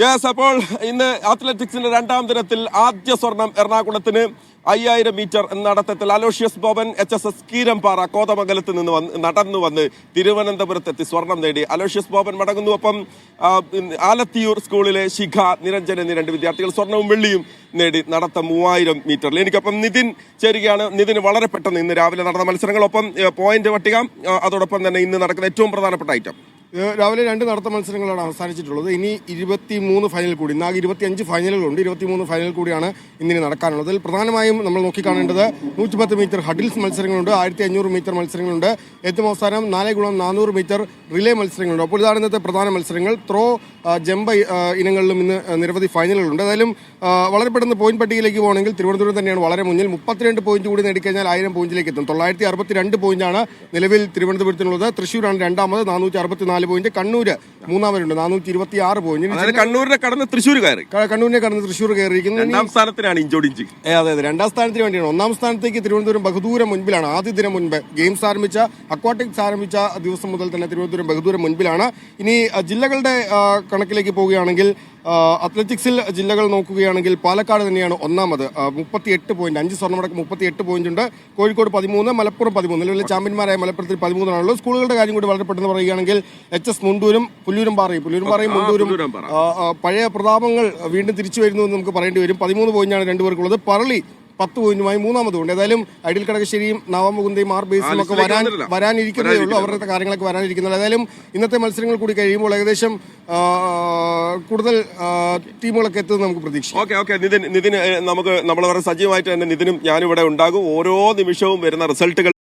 Yes, അപ്പോൾ ഇന്ന് അത്ലറ്റിക്സിന്റെ രണ്ടാം ദിനത്തിൽ ആദ്യ സ്വർണം എറണാകുളത്തിന് 5000 മീറ്റർ നടത്തത്തിൽ അലോഷ്യസ് ബോബൻ HSS കീരമ്പാറ കോതമംഗലത്ത് നിന്ന് നടന്നു വന്ന് തിരുവനന്തപുരത്തെത്തി സ്വർണം നേടി. അലോഷ്യസ് ബോബൻ മടങ്ങുന്നു. ഒപ്പം ആലത്തിയൂർ സ്കൂളിലെ ശിഖ, നിരഞ്ജൻ എന്നീ 2 വിദ്യാർത്ഥികൾ സ്വർണവും വെള്ളിയും നേടി നടത്തം 3000 മീറ്ററിൽ. എനിക്കൊപ്പം നിതിൻ ചേരുകയാണ്. നിതിന് വളരെ പെട്ടെന്ന് ഇന്ന് രാവിലെ നടന്ന മത്സരങ്ങളൊപ്പം പോയിന്റ് പട്ടിക, അതോടൊപ്പം തന്നെ ഇന്ന് നടക്കുന്ന ഏറ്റവും പ്രധാനപ്പെട്ട ഐറ്റം. രാവിലെ 2 നടത്ത മത്സരങ്ങളാണ് അവസാനിച്ചിട്ടുള്ളത്. ഇനി 23 ഫൈനൽ കൂടി, ഇന്നാകെ 25 ഫൈനലുകളുണ്ട്. 23 ഫൈനൽ കൂടിയാണ് ഇന്നിനി നടക്കാനുള്ളത്. അതിൽ പ്രധാനമായും നമ്മൾ നോക്കിക്കാണേണ്ടത് 110 മീറ്റർ ഹഡിൽസ് മത്സരങ്ങളുണ്ട്, 1500 മീറ്റർ മത്സരങ്ങളുണ്ട്, ഏറ്റവും അവസാനം 4x400 മീറ്റർ റിലേ മത്സരങ്ങളുണ്ട്. അപ്പോൾ ഇതാണ് ഇന്നത്തെ പ്രധാന മത്സരങ്ങൾ. ത്രോ, ജമ്പ് ഇനങ്ങളിലും ഇന്ന് നിരവധി ഫൈനലുകളുണ്ട്. ഏതായാലും വളരെ പെട്ടെന്ന് പോയിന്റ് പട്ടികയിലേക്ക് പോകണമെങ്കിൽ തിരുവനന്തപുരം തന്നെയാണ് വളരെ മുന്നിൽ. 32 പോയിന്റ് കൂടി നേടിക്കഴിഞ്ഞാൽ 1000 പോയിന്റിലേക്ക് എത്തും. 962 പോയിന്റാണ് നിലവിൽ തിരുവനന്തപുരത്തിനുള്ളത്. തൃശ്ശൂരാണ് രണ്ടാമത്, 464 പോയിന്റ്. കണ്ണൂര് മൂന്നാമതുണ്ട്, 426 പോയിന്റ്. കണ്ണൂരിനെ കടന്ന് തൃശ്ശൂർ കയറി, കണ്ണൂരിനെ കടന്ന് തൃശ്ശൂർ കയറിയിരിക്കുന്നു. രണ്ടാം സ്ഥാനത്തിനാണ് ഇഞ്ചോടിഞ്ച്. അതെ, രണ്ടാം സ്ഥാനത്തിന് വേണ്ടിയാണ്. ഒന്നാം സ്ഥാനത്തേക്ക് തിരുവനന്തപുരം ബഹുദൂരം മുൻപിലാണ്. ആദ്യ ദിനം മുൻപ് ഗെയിംസ് ആരംഭിച്ച, അക്വാട്ടിക്സ് ആരംഭിച്ച ദിവസം മുതൽ തന്നെ തിരുവനന്തപുരം ബഹുദൂരം മുൻപിലാണ്. ഇനി ജില്ലകളുടെ കണക്കിലേക്ക് പോവുകയാണെങ്കിൽ അത്ലറ്റിക്സിൽ ജില്ലകൾ നോക്കുകയാണെങ്കിൽ പാലക്കാട് തന്നെയാണ് ഒന്നാമത്, 38 പോയിന്റ്. 5 സ്വർണ്ണമടക്കം 38 പോയിന്റ് ഉണ്ട്. കോഴിക്കോട് 13, മലപ്പുറം 13. നിലവിലെ ചാമ്പ്യന്മാരായ മലപ്പുറത്തിൽ 13 സ്കൂളുകളുടെ കാര്യം കൂടി വളരെ പെട്ടെന്ന് പറയുകയാണെങ്കിൽ HS മുണ്ടൂരും പുല്ലൂരുംപാറയും മുണ്ടൂരും പഴയ പ്രതാപങ്ങൾ വീണ്ടും തിരിച്ചു വരുന്നു എന്ന് നമുക്ക് പറയേണ്ടി വരും. 13 പോയിന്റാണ് രണ്ടുപേർക്കുള്ളത്. പറളി 10 പോയിന്റുമായി മൂന്നാമതുണ്ട്. ഏതായാലും ഐഡിയൽ കടകശ്ശേരിയും നവമുകുന്ദയും ബേസും ഒക്കെ വരാനിരിക്കുന്നതേ ഉള്ളൂ. അവരുടെ കാര്യങ്ങളൊക്കെ വരാനിരിക്കുന്നത്. ഏതായാലും ഇന്നത്തെ മത്സരങ്ങൾ കൂടി കഴിയുമ്പോൾ ഏകദേശം കൂടുതൽ ടീമുകളൊക്കെ എത്തുന്നത് നമുക്ക് പ്രതീക്ഷിക്കാം. ഓക്കെ നിതിൻ, നമ്മൾ വളരെ സജീവമായിട്ട് തന്നെ നിതിനും ഞാനും ഇവിടെ ഉണ്ടാകും. ഓരോ നിമിഷവും വരുന്ന റിസൾട്ടുകൾ